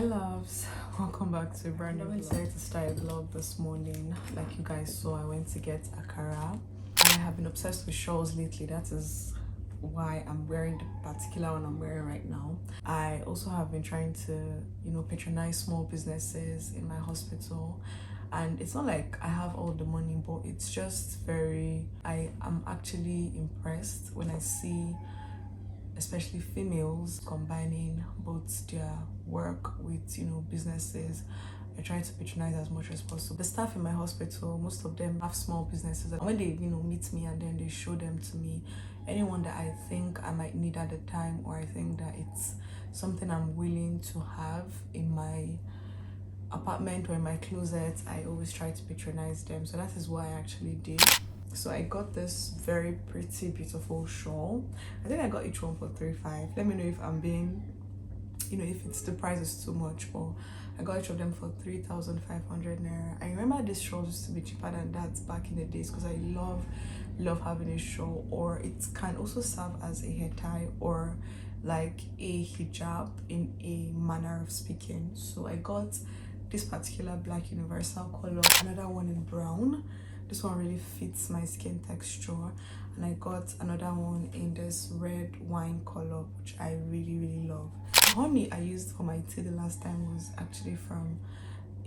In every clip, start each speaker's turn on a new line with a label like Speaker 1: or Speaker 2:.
Speaker 1: Loves, welcome back to a brand new vlog. I decided to start a vlog this morning. Like you guys saw, I went to get akara. I have been obsessed with shawls lately. That is why I'm wearing the particular one I'm wearing right now. I also have been trying to, patronize small businesses in my hospital. And it's not like I have all the money, but it's just I am actually impressed when I see especially females combining both their work with businesses. I try to patronize as much as possible. The staff in my hospital, most of them have small businesses, and when they meet me and then they show them to me, anyone that I think I might need at the time, or I think that it's something I'm willing to have in my apartment or in my closet, I always try to patronize them. So that is what I actually did. So I got this very pretty beautiful shawl. I think I got each one for $3.5. Let me know if I'm being, if it's the price is too much, but I got each of them for 3,500 naira. I remember this shawl used to be cheaper than that back in the days because I love having a shawl, or it can also serve as a hair tie or like a hijab in a manner of speaking. So I got this particular black universal color, another one in brown. This one really fits my skin texture, and I got another one in this red wine color, which I really love. The honey I used for my tea the last time was actually from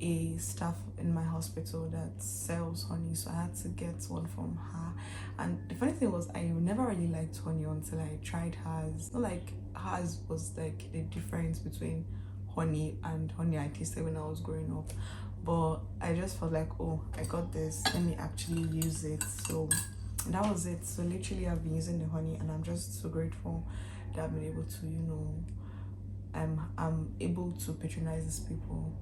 Speaker 1: a staff in my hospital that sells honey, so I had to get one from her. And the funny thing was, I never really liked honey until I tried hers. Not like hers was like the difference between honey and honey I tasted when I was growing up, but I just felt like, oh, I got this, let me actually use it. So that was it. So literally I've been using the honey, and I'm just so grateful that I've been able to I'm able to patronize these people,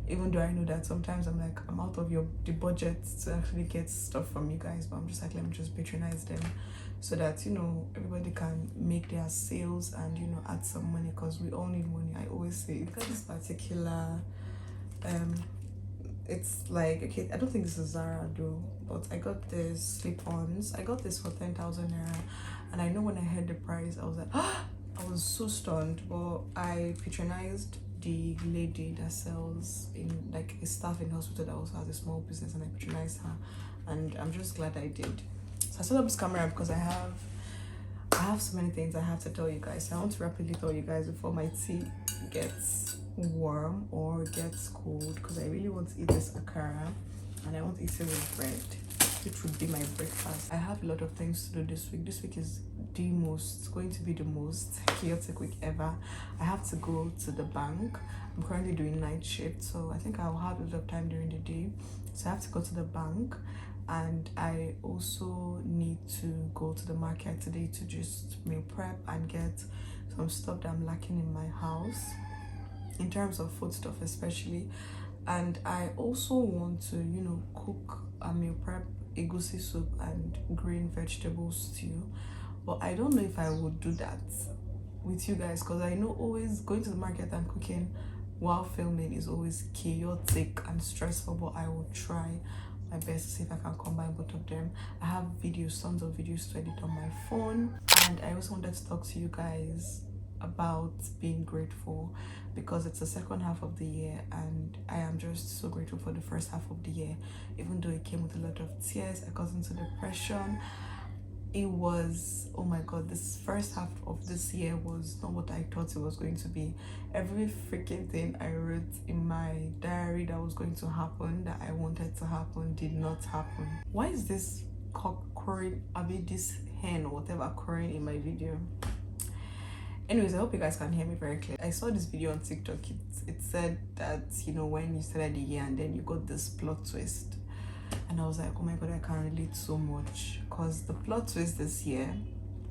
Speaker 1: even though I know that sometimes I'm like, I'm out of the budget to actually get stuff from you guys, but I'm just like, let me just patronize them so that everybody can make their sales and add some money, because we all need money. I always say it. This particular it's like, okay, I don't think this is Zara though, but I got this slip-ons. I got this for 10,000 naira, and I know when I heard the price I was like, I was so stunned. But I patronized the lady that sells in, like, a staff in hospital that also has a small business, and I patronized her, and I'm just glad I did. So I set up this camera because I have so many things I have to tell you guys. So I want to rapidly tell you guys before my tea gets warm or gets cold, because I really want to eat this akara, and I want to eat it with bread, which would be my breakfast. I have a lot of things to do this week. This week is going to be the most chaotic week ever. I have to go to the bank. I'm currently doing night shift, so I think I'll have a lot of time during the day. So I have to go to the bank, and I also need to go to the market today to just meal prep and get some stuff that I'm lacking in my house, in terms of food stuff especially. And I also want to cook a meal prep egusi soup and green vegetable stew, but I don't know if I would do that with you guys, because I know always going to the market and cooking while filming is always chaotic and stressful, but I will try my best to see if I can combine both of them. I have tons of videos to edit on my phone, and I also wanted to talk to you guys about being grateful, because it's the second half of the year, and I am just so grateful for the first half of the year. Even though it came with a lot of tears, I got into depression. It was, oh my god, this first half of this year was not what I thought it was going to be. Every freaking thing I wrote in my diary that was going to happen, that I wanted to happen, did not happen. Why is this cock crowing, this hen or whatever crowing in my video? Anyways, I hope you guys can hear me very clearly. I saw this video on TikTok. It said that, when you started the year and then you got this plot twist. And I was like, oh my god, I can relate so much. Because the plot twist this year,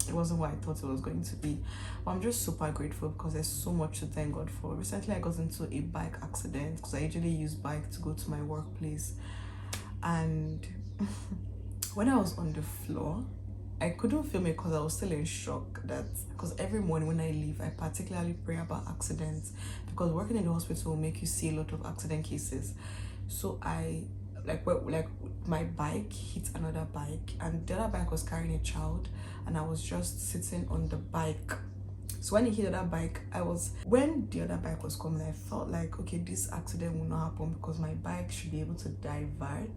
Speaker 1: it wasn't what I thought it was going to be. But I'm just super grateful because there's so much to thank God for. Recently, I got into a bike accident, because I usually use bike to go to my workplace. And when I was on the floor, I couldn't film it because I was still in shock. Because every morning when I leave, I particularly pray about accidents, because working in the hospital will make you see a lot of accident cases. So I my bike hit another bike, and the other bike was carrying a child, and I was just sitting on the bike. So when he hit that bike, when the other bike was coming, I felt like, okay, this accident will not happen because my bike should be able to divert.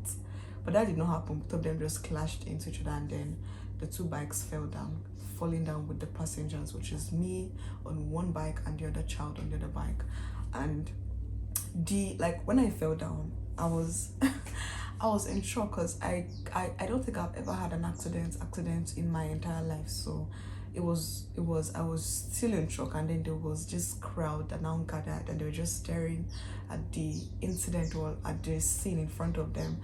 Speaker 1: But that did not happen. Both of them just clashed into each other, and then the two bikes fell down, falling down with the passengers, which is me on one bike and the other child on the other bike. And when I fell down, I was I was in shock because I don't think I've ever had an accident in my entire life. So I was still in shock, and then there was this crowd that now gathered, and they were just staring at the incident or at the scene in front of them.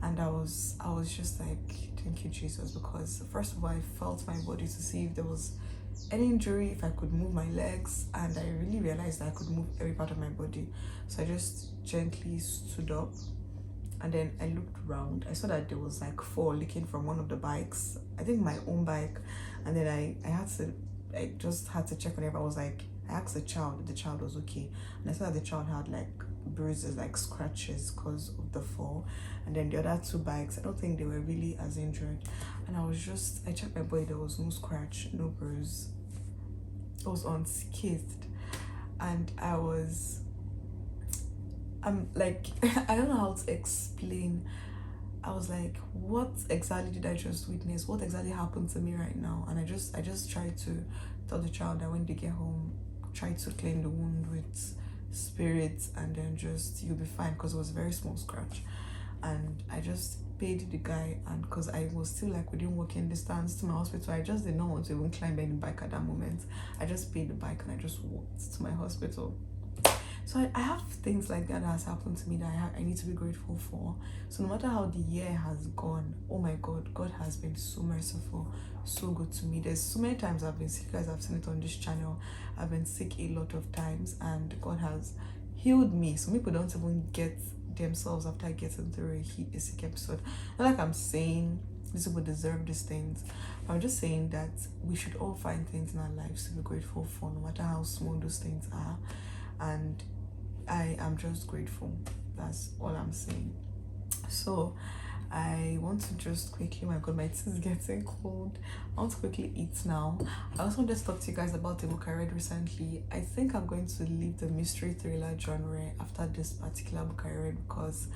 Speaker 1: And I was just like, thank you, Jesus, because first of all, I felt my body to see if there was any injury, if I could move my legs, and I really realized that I could move every part of my body. So I just gently stood up, and then I looked around. I saw that there was like 4 leaking from one of the bikes, I think my own bike. And then I just had to check whenever I was like, I asked the child if the child was okay, and I saw that the child had like bruises, like scratches because of the fall. And then the other 2 bikes, I don't think they were really as injured. And I checked my body, there was no scratch, no bruise. I was unscathed. And I'm like, I don't know how to explain. I was like, what exactly did I just witness? What exactly happened to me right now? And I just tried to tell the child that when they get home, try to clean the wound with spirits, and then just, you'll be fine, because it was a very small scratch. And I just paid the guy, and because I was still like within walking distance to my hospital, I just did not want to even climb any bike at that moment. I just paid the bike and I just walked to my hospital. So I have things like that has happened to me that I need to be grateful for. So no matter how the year has gone, oh my God, God has been so merciful, so good to me. There's so many times I've been sick. You guys have seen it on this channel. I've been sick a lot of times, and God has healed me. Some people don't even get themselves after getting through a sick episode. Not like I'm saying these people deserve these things, but I'm just saying that we should all find things in our lives to be grateful for, no matter how small those things are. And I am just grateful. That's all I'm saying. So I want to just quickly, my God, my tea is getting cold. I want to quickly eat now. I also want to talk to you guys about a book I read recently. I think I'm going to leave the mystery thriller genre after this particular book I read, because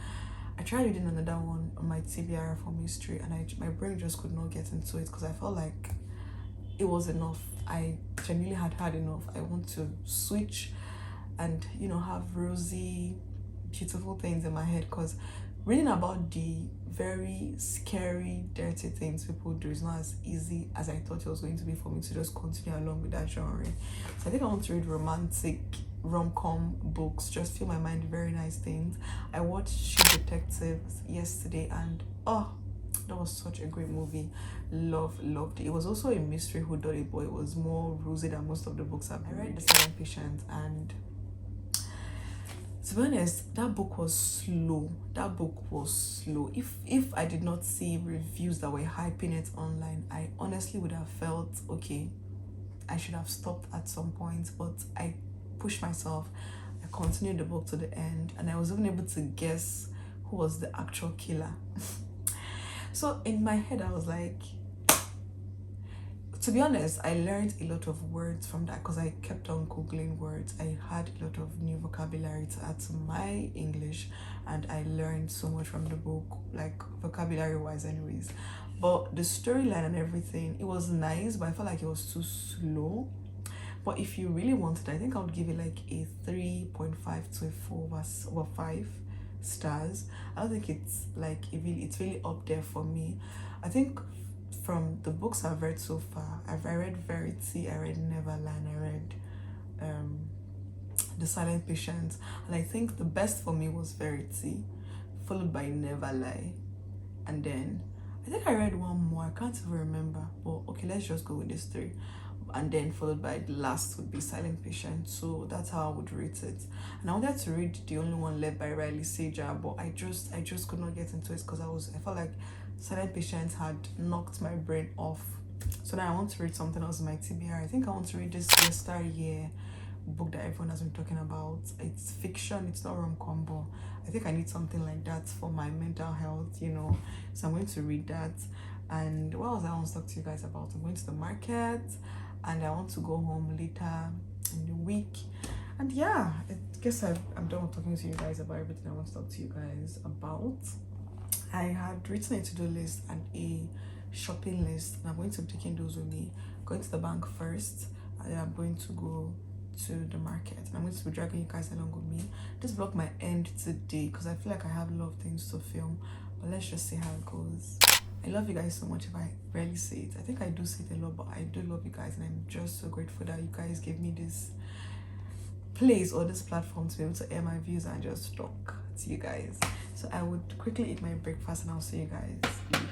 Speaker 1: I tried reading another one on my TBR for mystery, and my brain just could not get into it because I felt like it was enough. I genuinely had enough. I want to switch and, you know, have rosy, beautiful things in my head, because reading about the very scary, dirty things people do is not as easy as I thought it was going to be for me to just continue along with that genre. So I think I want to read romantic rom-com books, just fill my mind with very nice things. I watched She Detectives yesterday, and oh, that was such a great movie. Loved it. It was also a mystery whodunit, but it was more rosy than most of the books I've read. The Silent Patient, and to be honest, that book was slow. If I did not see reviews that were hyping it online, I honestly would have felt, okay, I should have stopped at some point. But I pushed myself. I continued the book to the end, and I was even able to guess who was the actual killer. So in my head, I was like, to be honest, I learned a lot of words from that because I kept on Googling words. I had a lot of new vocabulary to add to my English, and I learned so much from the book, like vocabulary-wise anyways. But the storyline and everything, it was nice, but I felt like it was too slow. But if you really wanted, I think I would give it like a 3.5 to a 4 over 5 stars. I don't think it's like it's really up there for me. I think from the books I've read so far, I read Verity, I read Neverland, I read The Silent Patient, and I think the best for me was Verity, followed by Neverlie, and then I think I read one more, I can't even remember, but okay, let's just go with these 3, and then followed by the last would be Silent Patient. So that's how I would rate it. And I wanted to read The Only One Led by Ceedraah, but I just could not get into it because I felt like Silent Patient had knocked my brain off. So now I want to read something else in my TBR. I think I want to read this Yesteryear book that everyone has been talking about. It's fiction, it's not rom-com, but I think I need something like that for my mental health, you know. So I'm going to read that. And what else I want to talk to you guys about? I'm going to the market. and I want to go home later in the week. And yeah, I guess I'm done with talking to you guys about everything I want to talk to you guys about. I had written a to-do list and a shopping list, and I'm going to be taking those with me. Going to the bank first, and then I'm going to go to the market, and I'm going to be dragging you guys along with me. This vlog might end today because I feel like I have a lot of things to film, but let's just see how it goes. I love you guys so much. If I rarely say it, I think I do say it a lot, but I do love you guys, and I'm just so grateful that you guys gave me this place or this platform to be able to air my views and just talk to you guys. So I would quickly eat my breakfast and I'll see you guys later.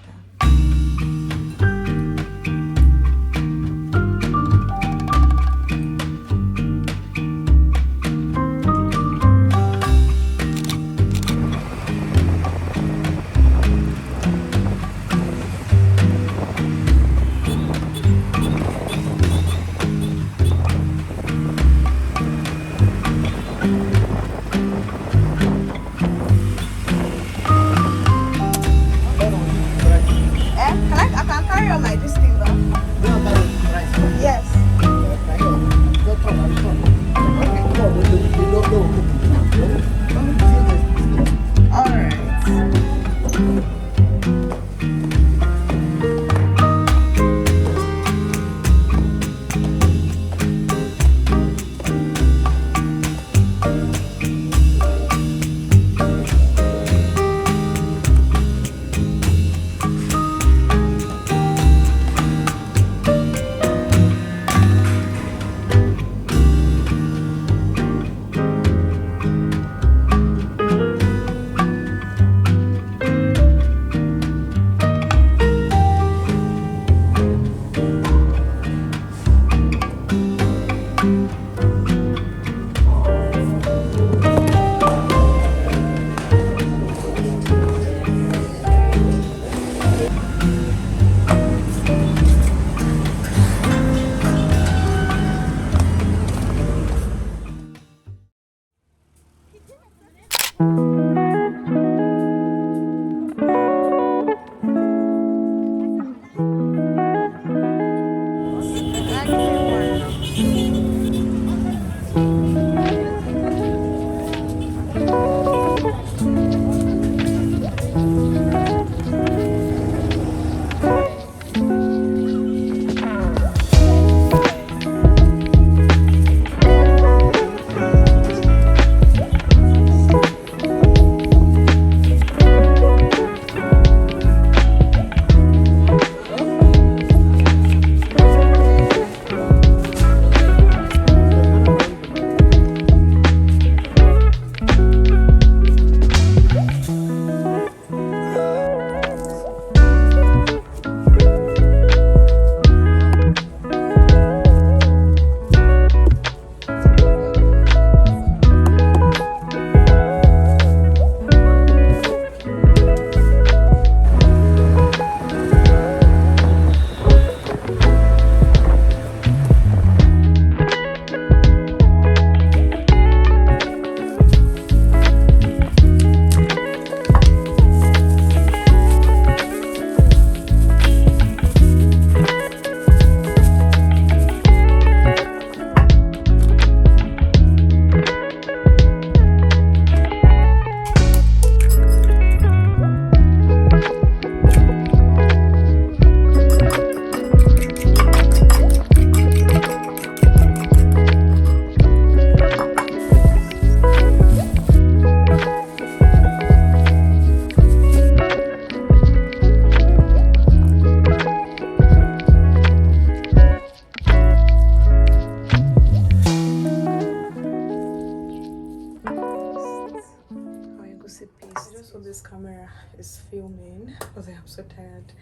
Speaker 1: Is filming because I am so tired.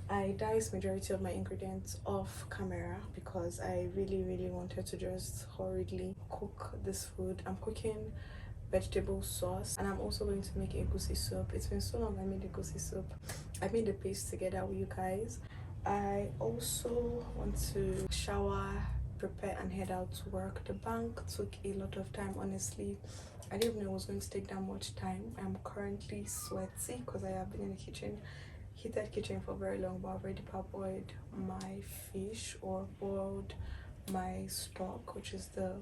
Speaker 1: I diced majority of my ingredients off camera because I really wanted to just hurriedly cook this food. I'm cooking vegetable sauce and I'm also going to make egusi soup. It's been so long I made egusi soup. I made the paste together with you guys. I also want to shower, prepare and head out to work. The bank took a lot of time, honestly. I didn't even know it was going to take that much time. I'm currently sweaty because I have been in the kitchen, heated kitchen for very long, but I've already parboiled my fish or boiled my stock, which is the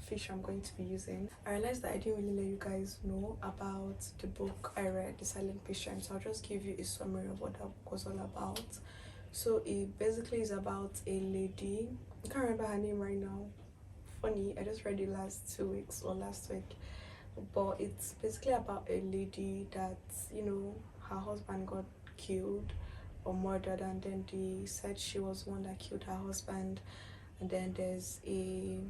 Speaker 1: fish I'm going to be using. I realized that I didn't really let you guys know about the book I read, The Silent Patient, so I'll just give you a summary of what that book was all about. So it basically is about a lady, I can't remember her name right now, funny, I just read it last 2 weeks or last week, but it's basically about a lady that, you know, her husband got killed or murdered, and then they said she was one that killed her husband, and then there's a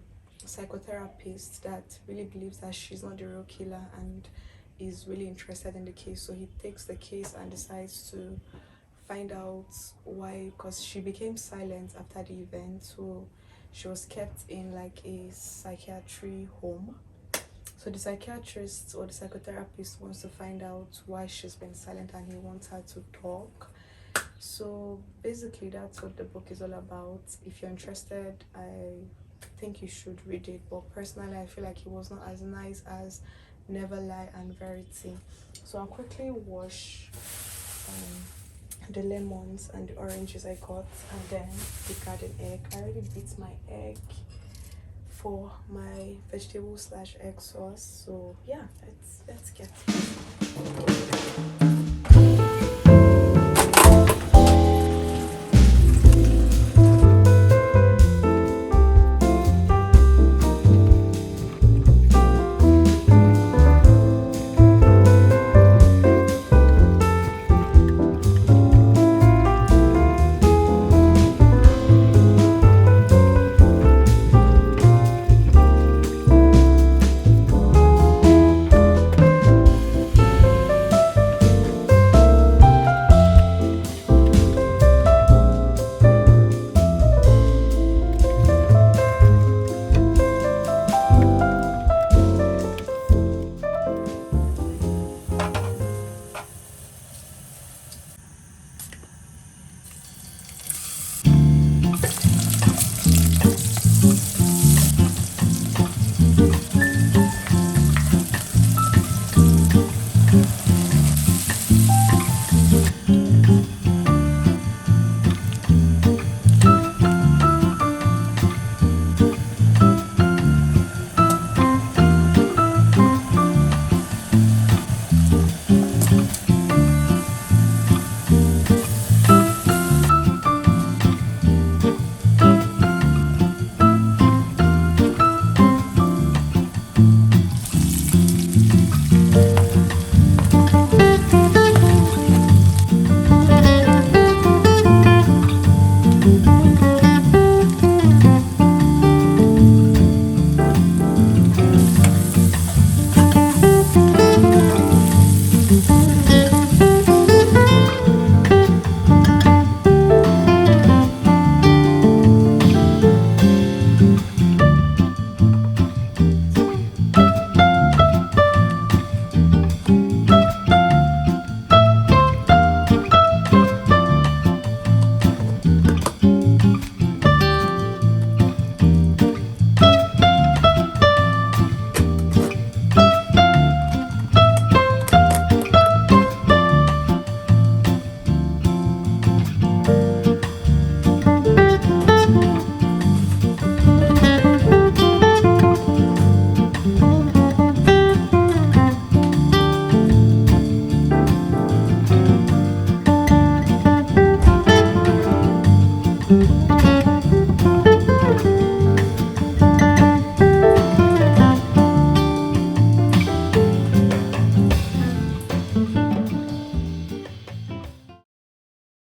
Speaker 1: psychotherapist that really believes that she's not the real killer and is really interested in the case, so he takes the case and decides to find out why, because she became silent after the event, so she was kept in like a psychiatry home. So the psychiatrist or the psychotherapist wants to find out why she's been silent and he wants her to talk. So basically that's what the book is all about. If you're interested, I think you should read it, but personally I feel like it was not as nice as Never Lie and Verity. So I'll quickly wash the lemons and the oranges I got, and then the garden egg. I already beat my egg for my vegetable / egg sauce, so yeah, let's get it.